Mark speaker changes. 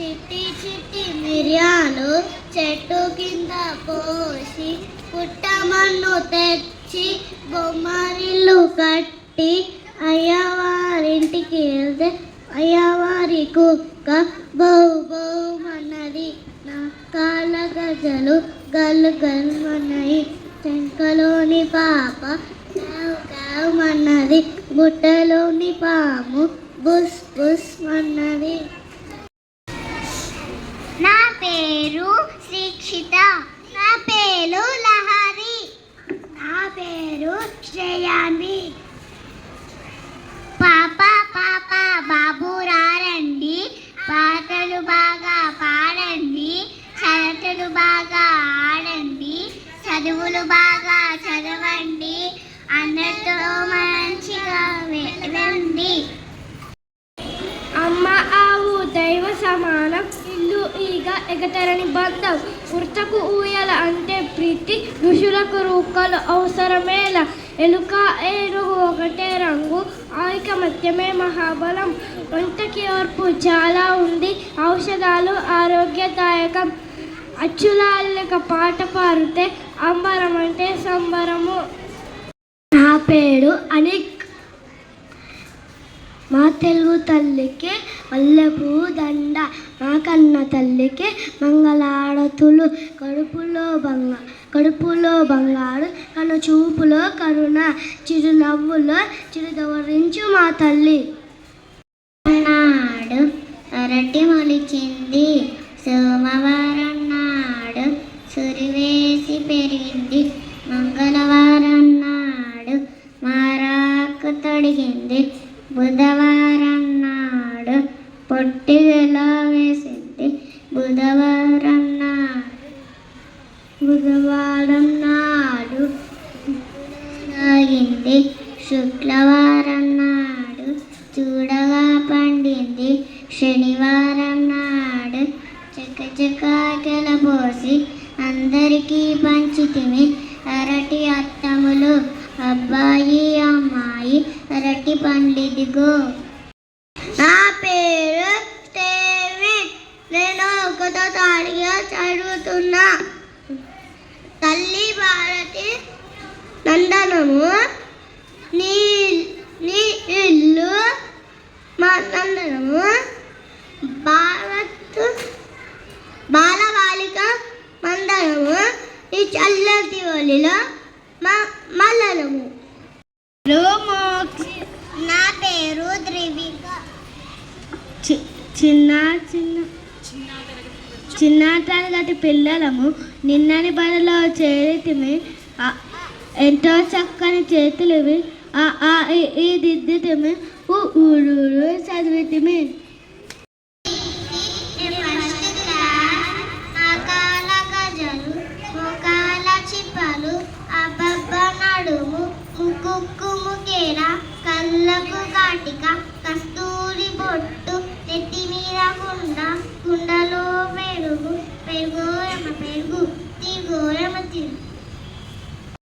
Speaker 1: చిట్టి చిట్టి మిరియాలు చెట్టు కింద పోసి పుట్టమన్ను తెచ్చి బొమ్మరిల్లు కట్టి అయ్యవారింటికి వెళ్తే అయ్యవారి కుక్క బౌ బౌమన్నది. నా కాళ్ళ గజలు గల్లు గల్మన్నాయి. చెంకలోని పాప కావు కావుమన్నది. బుట్టలోని పాము బుస్ బుస్ అన్నది. నా పేరు శ్రీక్షిత. నా పేరు లహరి. నా పేరు శ్రేయాన్వి. పాప పాప బాబు రండి, పాటలు బాగా పాడండి, చరటలు బాగా ఆడండి, చదువులు బాగా చదవండి, అందరితో మంచిగా వెళ్ళండి. అమ్మ ఆవు దైవ సమానం, ఇల్లు ఈగ ఎగతరని బంధం, ఉర్తకు ఊయల అంటే ప్రీతి, ఋషులకు రూకలు అవసరమేల, ఎలుక ఏనుగు ఒకటే రంగు, ఐకమత్యమే మహాబలం, వంటకి ఓర్పు చాలా ఉంది, ఔషధాలు ఆరోగ్యదాయకం, అచ్చులాలిక పాట పాడితే అంబరం అంటే సంబరము. నా పేరు అనిక్. మా తెలుగు తల్లికి మల్లెపూ దండ, మా కన్న తల్లికి మంగళారతులు, కడుపులో బంగారు, కను చూపులో కరుణ, చిరునవ్వులో చిరుదవరించు మా తల్లి. నాడు అరటి మొలిచింది, సోమవారం నాడు సురివేసి పెరిగింది, మంగళవారం నాడు మారాకు తొడిగింది, బుధవారం నాడు పొట్టిగలా వేసింది, బుధవారం నాడు తాగింది, శుక్రవారం నాడు చూడగా పండింది, శనివారం నాడు చకచకాకెల పోసి అందరికీ పంచితిమి, అరటి అత్తములు అబ్బాయి అమ్మాయి అరటి పండిదిగో. నా పేరు స్టేవిన్. నేను 1వ తరగతిలో చదువుతున్నా. తల్లి భారతి నందనము, నీ ఇల్లు మా నందనము, బాలబాలిక మందనము, ఈ చల్లటి ఒలిలో మల్లనము. నా పేరు ద్రివిక. చిన్న తరగతి పిల్లలము నిన్నని బడిలో చేరితిమి, ఎంతో చక్కని చేతులివి, ఈ దిద్దితిమి, ఊరు చదివితిమి. కళ్ళకు కాటిక, కస్తూరి బొట్టు, నెత్తి మీద కుండలో పెరుగు